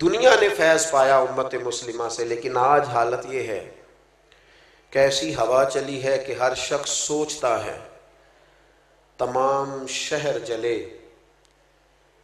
دنیا نے فیض پایا امت مسلمہ سے، لیکن آج حالت یہ ہے کہ ایسی ہوا چلی ہے کہ ہر شخص سوچتا ہے تمام شہر جلے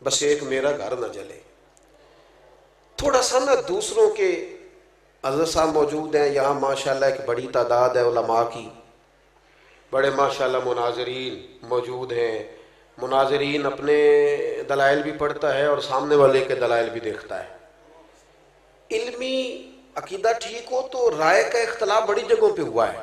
بس ایک میرا گھر نہ جلے۔ تھوڑا سا نا دوسروں کے، حضرت صاحب موجود ہیں یہاں ماشاءاللہ، ایک بڑی تعداد ہے علماء کی، بڑے ماشاءاللہ مناظرین موجود ہیں۔ مناظرین اپنے دلائل بھی پڑھتا ہے اور سامنے والے کے دلائل بھی دیکھتا ہے۔ علمی عقیدہ ٹھیک ہو تو رائے کا اختلاف بڑی جگہوں پہ ہوا ہے،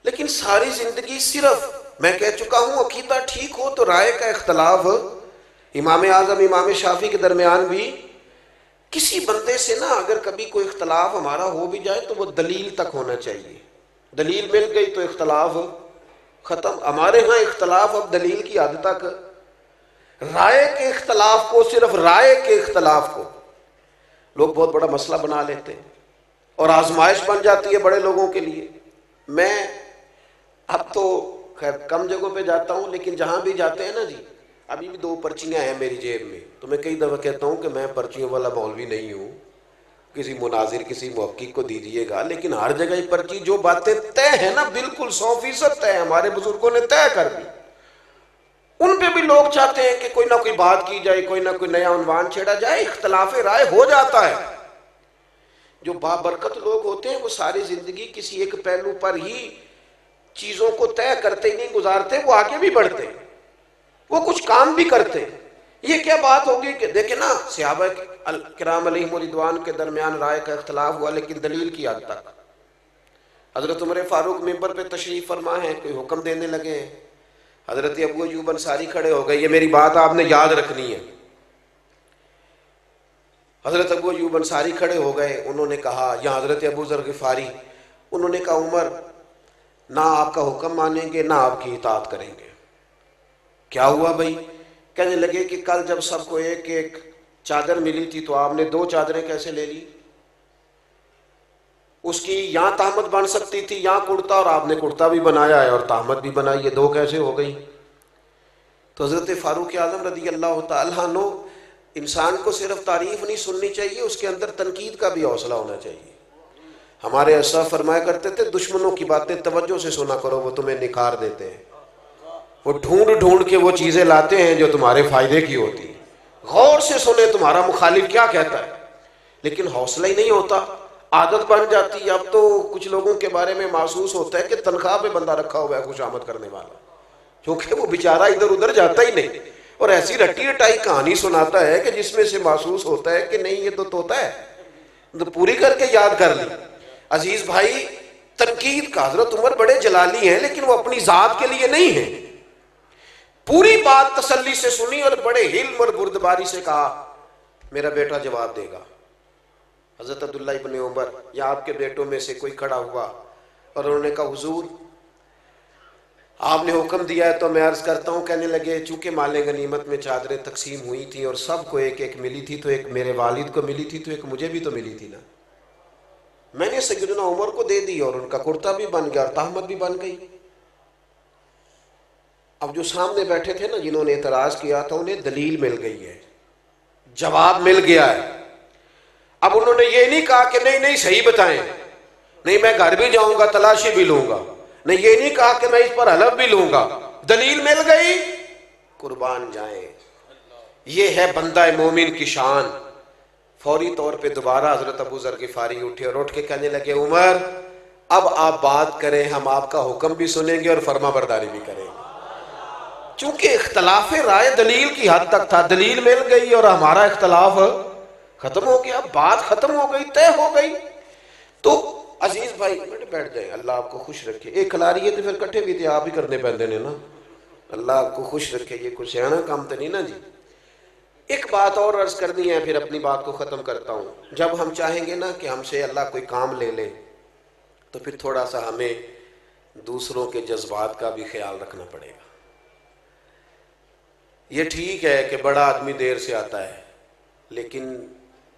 لیکن ساری زندگی صرف، میں کہہ چکا ہوں، عقیدہ ٹھیک ہو تو رائے کا اختلاف امام اعظم امام شافعی کے درمیان بھی کسی بندے سے نا اگر کبھی کوئی اختلاف ہمارا ہو بھی جائے تو وہ دلیل تک ہونا چاہیے۔ دلیل مل گئی تو اختلاف ختم۔ ہمارے ہاں اختلاف اب دلیل کی حد تک، رائے کے اختلاف کو، صرف رائے کے اختلاف کو لوگ بہت بڑا مسئلہ بنا لیتے ہیں اور آزمائش بن جاتی ہے بڑے لوگوں کے لیے۔ میں اب تو خیر کم جگہوں پہ جاتا ہوں، لیکن جہاں بھی جاتے ہیں نا جی، ابھی بھی 2 پرچیاں ہیں میری جیب میں، تو میں کئی دفعہ کہتا ہوں کہ میں پرچیوں والا مولوی نہیں ہوں، کسی مناظر کسی محقق کو دیجئے گا، لیکن ہر جگہ یہ پرچی، جو باتیں طے ہیں نا بالکل 100% طے، ہمارے بزرگوں نے طے کر دی، ان پہ بھی لوگ چاہتے ہیں کہ کوئی نہ کوئی بات کی جائے، کوئی نہ کوئی نیا عنوان چھیڑا جائے، اختلاف رائے ہو جاتا ہے۔ جو بابرکت لوگ ہوتے ہیں وہ ساری زندگی کسی ایک پہلو پر ہی چیزوں کو طے کرتے ہی نہیں گزارتے، وہ آگے بھی بڑھتے ہیں، وہ کچھ کام بھی کرتے ہیں۔ یہ کیا بات ہوگی کہ دیکھیں نا صحابہ کرام علیہم رضوان کے درمیان رائے کا اختلاف ہوا، لیکن دلیل کی حد تک۔ حضرت عمر فاروق منبر پہ تشریف فرما ہے، کوئی حکم دینے لگے ہیں، حضرت ابو ایوب انصاری کھڑے ہو گئے، یہ میری بات آپ نے یاد رکھنی ہے۔ حضرت ابو ایوب انصاری کھڑے ہو گئے، انہوں نے کہا، یا حضرت ابو ذر غفاری، انہوں نے کہا عمر نہ آپ کا حکم مانیں گے نہ آپ کی اطاعت کریں گے۔ کیا ہوا بھائی؟ کہنے لگے کہ کل جب سب کو ایک ایک چادر ملی تھی تو آپ نے 2 چادریں کیسے لے لی؟ اس کی یہاں تہمت بن سکتی تھی، یہاں کرتا، اور آپ نے کرتا بھی بنایا ہے اور تہمت بھی بنائی ہے، 2 کیسے ہو گئی؟ تو حضرت فاروق اعظم رضی اللہ تعالیٰ عنہ، انسان کو صرف تعریف نہیں سننی چاہیے، اس کے اندر تنقید کا بھی حوصلہ ہونا چاہیے۔ ہمارے اسلاف فرمایا کرتے تھے دشمنوں کی باتیں توجہ سے سنا کرو، وہ تمہیں نکھار دیتے ہیں، وہ ڈھونڈ ڈھونڈ کے وہ چیزیں لاتے ہیں جو تمہارے فائدے کی ہوتی ہیں، غور سے سنے تمہارا مخالف کیا کہتا ہے۔ لیکن حوصلہ ہی نہیں ہوتا، عادت بن جاتی ہے۔ اب تو کچھ لوگوں کے بارے میں محسوس ہوتا ہے کہ تنخواہ پہ بندہ رکھا ہوا ہے خوش آمد کرنے والا، کیونکہ وہ بیچارہ ادھر ادھر جاتا ہی نہیں، اور ایسی رٹی رٹائی کہانی سناتا ہے کہ جس میں سے محسوس ہوتا ہے کہ نہیں یہ تو طوطا ہے، تو پوری کر کے یاد کر لی۔ عزیز بھائی، تنقید کا، حضرت عمر بڑے جلالی ہیں لیکن وہ اپنی ذات کے لیے نہیں ہیں، پوری بات تسلی سے سنی اور بڑے حلم اور بردباری سے کہا میرا بیٹا جواب دے گا۔ حضرت عبداللہ ابن عمر یا آپ کے بیٹوں میں سے کوئی کھڑا ہوا اور انہوں نے کہا حضور آپ نے حکم دیا ہے تو میں عرض کرتا ہوں۔ کہنے لگے چونکہ مال غنیمت میں چادریں تقسیم ہوئی تھیں اور سب کو ایک ایک ملی تھی، تو ایک میرے والد کو ملی تھی تو ایک مجھے بھی تو ملی تھی نا، میں نے سیدنا عمر کو دے دی اور ان کا کرتا بھی بن گیا اور تہمت بھی بن گئی۔ اب جو سامنے بیٹھے تھے نا جنہوں نے اعتراض کیا تھا، انہیں دلیل مل گئی ہے، جواب مل گیا ہے۔ اب انہوں نے یہ نہیں کہا کہ نہیں نہیں صحیح بتائیں، نہیں میں گھر بھی جاؤں گا تلاشی بھی لوں گا، نہیں یہ نہیں کہا کہ میں اس پر حلف بھی لوں گا، دلیل مل گئی، قربان جائیں۔ یہ ہے بندہ مومن کی شان۔ فوری طور پہ دوبارہ حضرت ابو ذر غفاری اٹھے اور اٹھ کے کہنے لگے عمر اب آپ بات کریں، ہم آپ کا حکم بھی سنیں گے اور فرما برداری بھی کریں گے۔ چونکہ اختلاف رائے دلیل کی حد تک تھا، دلیل مل گئی اور ہمارا اختلاف ختم ہو گیا، بات ختم ہو گئی، طے ہو گئی۔ تو عزیز بھائی بیٹھ جائیں، اللہ آپ کو خوش رکھے۔ ایک کھلاری ہے تو پھر کٹھے بھی تھے، آپ ہی کرنے پہنتے نے نا، اللہ آپ کو خوش رکھے، یہ کچھ سیانا کام تو نہیں نا جی۔ ایک بات اور عرض کرنی ہے پھر اپنی بات کو ختم کرتا ہوں۔ جب ہم چاہیں گے نا کہ ہم سے اللہ کوئی کام لے لے تو پھر تھوڑا سا ہمیں دوسروں کے جذبات کا بھی خیال رکھنا پڑے گا۔ یہ ٹھیک ہے کہ بڑا آدمی دیر سے آتا ہے، لیکن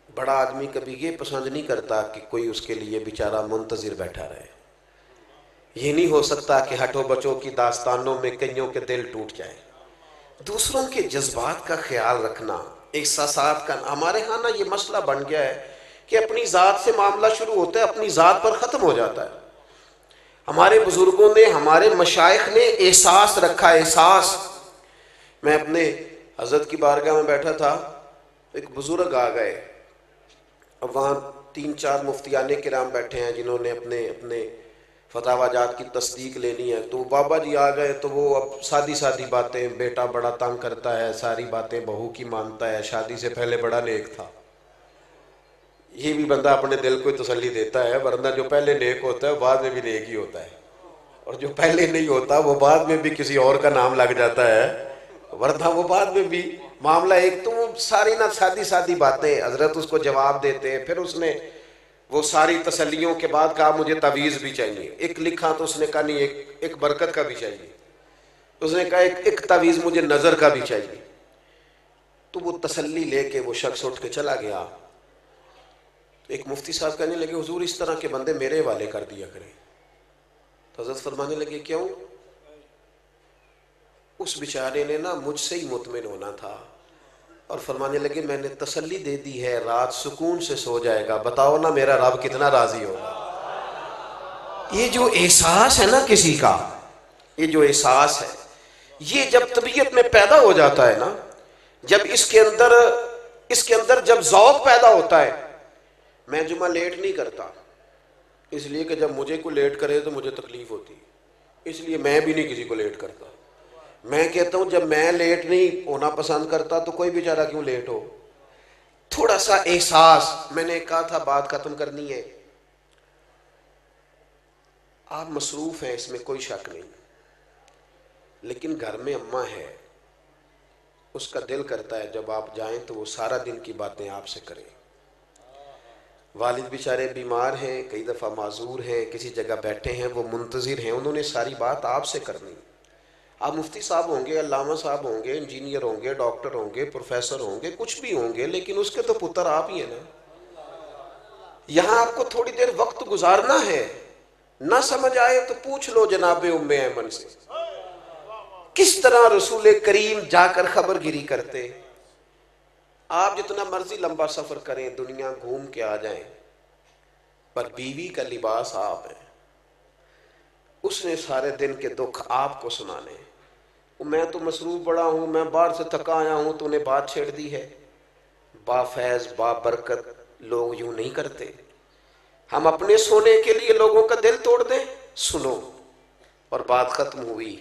بڑا آدمی کبھی یہ پسند نہیں کرتا کہ کوئی اس کے لیے بیچارہ منتظر بیٹھا رہے۔ یہ نہیں ہو سکتا کہ ہٹو بچوں کی داستانوں میں کئیوں کے دل ٹوٹ جائیں۔ دوسروں کے جذبات کا خیال رکھنا احساسات کا ہمارے ہاں نا یہ مسئلہ بن گیا ہے کہ اپنی ذات سے معاملہ شروع ہوتا ہے، اپنی ذات پر ختم ہو جاتا ہے۔ ہمارے بزرگوں نے، ہمارے مشائخ نے احساس رکھا، احساس۔ میں اپنے حضرت کی بارگاہ میں بیٹھا تھا، ایک بزرگ آ گئے، اب وہاں 3-4 مفتیان کرام بیٹھے ہیں جنہوں نے اپنے اپنے فتاوی جات کی تصدیق لینی ہے، تو بابا جی آ گئے تو وہ اب سادی سادی باتیں، بیٹا بڑا تنگ کرتا ہے، ساری باتیں بہو کی مانتا ہے، شادی سے پہلے بڑا نیک تھا۔ یہ بھی بندہ اپنے دل کو تسلی دیتا ہے، ورنہ جو پہلے نیک ہوتا ہے بعد میں بھی نیک ہی ہوتا ہے، اور جو پہلے نہیں ہوتا وہ بعد میں بھی کسی اور کا نام لگ جاتا ہے، ورنہ وہ بعد میں بھی معاملہ ایک۔ تو وہ ساری نہ سادی سادی باتیں حضرت اس کو جواب دیتے ہیں۔ پھر اس نے وہ ساری تسلیوں کے بعد کہا مجھے تعویذ بھی چاہیے۔ ایک لکھا تو اس نے کہا نہیں، ایک برکت کا بھی چاہیے۔ اس نے کہا ایک تعویذ مجھے نظر کا بھی چاہیے۔ تو وہ تسلی لے کے وہ شخص اٹھ کے چلا گیا۔ ایک مفتی صاحب کہنے لگے حضور اس طرح کے بندے میرے حوالے کر دیا کریں۔ تو حضرت فرمانے لگے کیوں؟ اس بیچارے نے نا مجھ سے ہی مطمئن ہونا تھا، اور فرمانے لگے میں نے تسلی دے دی ہے، رات سکون سے سو جائے گا، بتاؤ نا میرا رب کتنا راضی ہوگا۔ یہ جو احساس ہے نا کسی کا، یہ جو احساس ہے، یہ جب طبیعت میں پیدا ہو جاتا ہے نا، جب اس کے اندر جب ذوق پیدا ہوتا ہے۔ میں جمعہ لیٹ نہیں کرتا، اس لیے کہ جب مجھے کوئی لیٹ کرے تو مجھے تکلیف ہوتی ہے، اس لیے میں بھی نہیں کسی کو لیٹ کرتا۔ میں کہتا ہوں جب میں لیٹ نہیں ہونا پسند کرتا تو کوئی بیچارہ کیوں لیٹ ہو۔ تھوڑا سا احساس، میں نے کہا تھا بات ختم کرنی ہے، آپ مصروف ہیں اس میں کوئی شک نہیں، لیکن گھر میں اماں ہے، اس کا دل کرتا ہے جب آپ جائیں تو وہ سارا دن کی باتیں آپ سے کریں۔ والد بیچارے بیمار ہیں، کئی دفعہ معذور ہیں، کسی جگہ بیٹھے ہیں، وہ منتظر ہیں، انہوں نے ساری بات آپ سے کرنی۔ آپ مفتی صاحب ہوں گے، علامہ صاحب ہوں گے، انجینئر ہوں گے، ڈاکٹر ہوں گے، پروفیسر ہوں گے، کچھ بھی ہوں گے، لیکن اس کے تو پتر آپ ہی ہیں نا۔ یہاں آپ کو تھوڑی دیر وقت گزارنا ہے، نہ سمجھ آئے تو پوچھ لو جناب ام ایمن سے، کس طرح رسول کریم جا کر خبر گیری کرتے۔ آپ جتنا مرضی لمبا سفر کریں، دنیا گھوم کے آ جائیں، پر بیوی کا لباس آپ ہے، اس نے سارے دن کے دکھ آپ کو سنانے۔ میں تو مصروف بڑا ہوں، میں باہر سے تھکا آیا ہوں، تو نے بات چھیڑ دی ہے۔ با فیض با برکت لوگ یوں نہیں کرتے، ہم اپنے سونے کے لیے لوگوں کا دل توڑ دیں۔ سنو، اور بات ختم ہوئی۔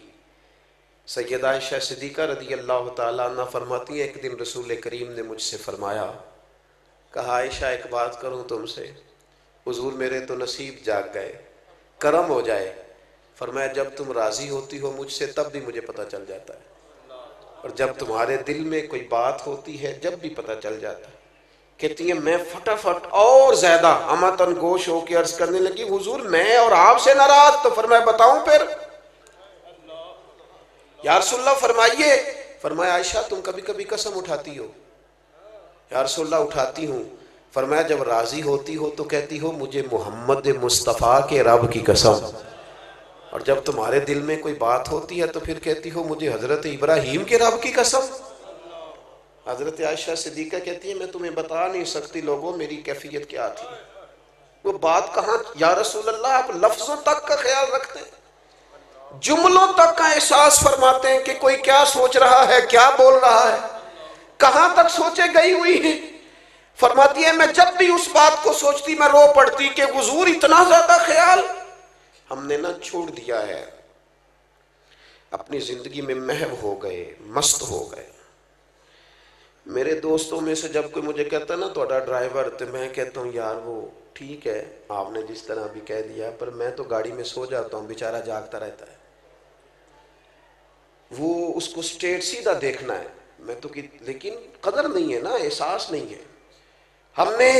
سیدہ عائشہ صدیقہ رضی اللہ تعالیٰ عنہ فرماتی ہیں ایک دن رسول کریم نے مجھ سے فرمایا، کہا عائشہ ایک بات کروں تم سے؟ حضور میرے تو نصیب جاگ گئے، کرم ہو جائے۔ فرمایا جب تم راضی ہوتی ہو مجھ سے تب بھی مجھے پتہ چل جاتا ہے، اور جب تمہارے دل میں کوئی بات ہوتی ہے جب بھی پتہ چل جاتا ہے۔ کہتی ہیں میں فٹافٹ اور زیادہ امتن گوش ہو کے عرض کرنے لگی حضور میں اور آپ سے ناراض؟ تو فرمایا بتاؤں پھر؟ یا رسول اللہ فرمائیے۔ فرمایا عائشہ تم کبھی کبھی قسم اٹھاتی ہو؟ یا رسول اللہ اٹھاتی ہوں۔ فرمایا جب راضی ہوتی ہو تو کہتی ہو مجھے محمد مصطفیٰ کے رب کی قسم، اور جب تمہارے دل میں کوئی بات ہوتی ہے تو پھر کہتی ہو مجھے حضرت ابراہیم کے رب کی قسم۔ حضرت عائشہ صدیقہ کہتی ہے میں تمہیں بتا نہیں سکتی لوگوں میری کیفیت کیا تھی۔ وہ بات کہاں یا رسول اللہ، آپ لفظوں تک کا خیال رکھتے ہیں، جملوں تک کا احساس فرماتے ہیں کہ کوئی کیا سوچ رہا ہے، کیا بول رہا ہے، کہاں تک سوچے گئی ہوئی ہیں۔ فرماتی ہے میں جب بھی اس بات کو سوچتی میں رو پڑتی کہ حضور اتنا زیادہ خیال ہم نے نہ چھوڑ دیا ہے، اپنی زندگی میں محو ہو گئے، مست ہو گئے۔ میرے دوستوں میں سے جب کوئی مجھے کہتا ہے نا تھوڑا ڈرائیور، تو میں کہتا ہوں یار وہ ٹھیک ہے آپ نے جس طرح بھی کہہ دیا، پر میں تو گاڑی میں سو جاتا ہوں، بیچارہ جاگتا رہتا ہے۔ وہ اس کو اسٹریٹ سیدھا دیکھنا ہے، میں تو لیکن قدر نہیں ہے نا، احساس نہیں ہے۔ ہم نے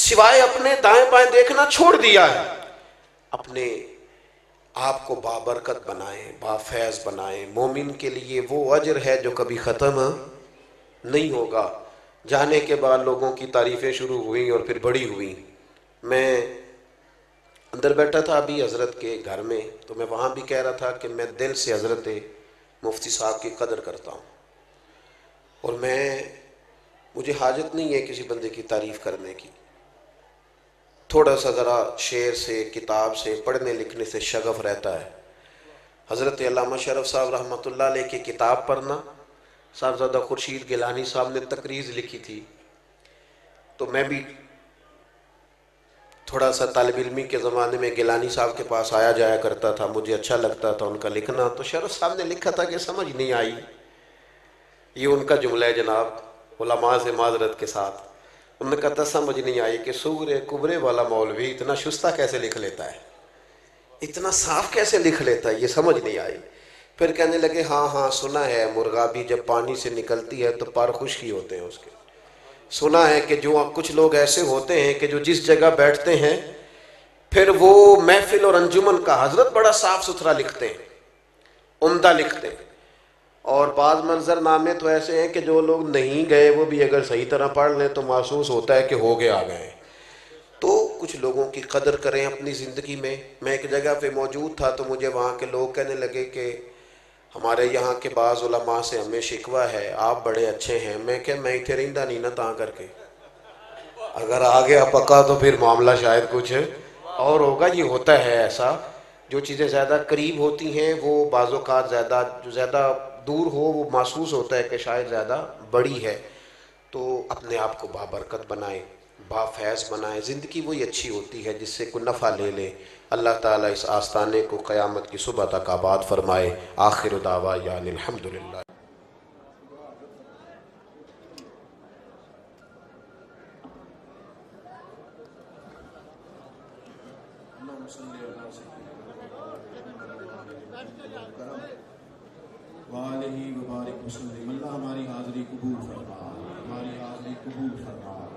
سوائے اپنے دائیں بائیں دیکھنا چھوڑ دیا ہے۔ اپنے آپ کو بابرکت بنائیں، با فیض بنائیں۔ مومن کے لیے وہ اجر ہے جو کبھی ختم نہیں ہوگا۔ جانے کے بعد لوگوں کی تعریفیں شروع ہوئیں اور پھر بڑی ہوئیں۔ میں اندر بیٹھا تھا ابھی حضرت کے گھر میں، تو میں وہاں بھی کہہ رہا تھا کہ میں دل سے حضرت مفتی صاحب کی قدر کرتا ہوں، اور میں مجھے حاجت نہیں ہے کسی بندے کی تعریف کرنے کی، تھوڑا سا ذرا شعر سے، کتاب سے، پڑھنے لکھنے سے شغف رہتا ہے۔ حضرت علامہ شرف صاحب رحمۃ اللہ علیہ کی کتاب پڑھنا، صاحبزادہ خورشید گیلانی صاحب نے تقریض لکھی تھی، تو میں بھی تھوڑا سا طالب علمی کے زمانے میں گیلانی صاحب کے پاس آیا جایا کرتا تھا، مجھے اچھا لگتا تھا ان کا لکھنا۔ تو شرف صاحب نے لکھا تھا کہ سمجھ نہیں آئی، یہ ان کا جملہ ہے جناب، علماء سے معذرت کے ساتھ، انہوں نے کہا تھا سمجھ نہیں آئی کہ سغرے کبرے والا مولوی اتنا شستہ کیسے لکھ لیتا ہے، اتنا صاف کیسے لکھ لیتا ہے، یہ سمجھ نہیں آئی۔ پھر کہنے لگے ہاں ہاں سنا ہے، مرغابی جب پانی سے نکلتی ہے تو پر خشکی ہوتے ہیں اس کے، سنا ہے کہ جو کچھ لوگ ایسے ہوتے ہیں کہ جو جس جگہ بیٹھتے ہیں پھر وہ محفل اور انجمن کا حضرت بڑا صاف ستھرا لکھتے ہیں، عمدہ لکھتے ہیں، اور بعض منظر نامے تو ایسے ہیں کہ جو لوگ نہیں گئے وہ بھی اگر صحیح طرح پڑھ لیں تو محسوس ہوتا ہے کہ ہو گئے آ گئے۔ تو کچھ لوگوں کی قدر کریں اپنی زندگی میں۔ میں ایک جگہ پہ موجود تھا تو مجھے وہاں کے لوگ کہنے لگے کہ ہمارے یہاں کے بعض علماء سے ہمیں شکوہ ہے، آپ بڑے اچھے ہیں۔ میں کہ میں اتنے رہندہ نہیں نا تاں کر کے، اگر آ گیا پکا تو پھر معاملہ شاید کچھ اور ہوگا۔ یہ ہوتا ہے ایسا، جو چیزیں زیادہ قریب ہوتی ہیں وہ بعض اوقات زیادہ، جو زیادہ دور ہو وہ محسوس ہوتا ہے کہ شاید زیادہ بڑی ہے۔ تو اپنے آپ کو بابرکت بنائیں، با فیض بنائیں، زندگی وہی اچھی ہوتی ہے جس سے کوئی نفع لے لے۔ اللہ تعالیٰ اس آستانے کو قیامت کی صبح تک آباد فرمائے۔ آخر دعوانا الحمدللہ۔ وآلہ وبارک وسلم۔ اللہ ہماری حاضری قبول فرما، ہماری حاضری قبول فرما۔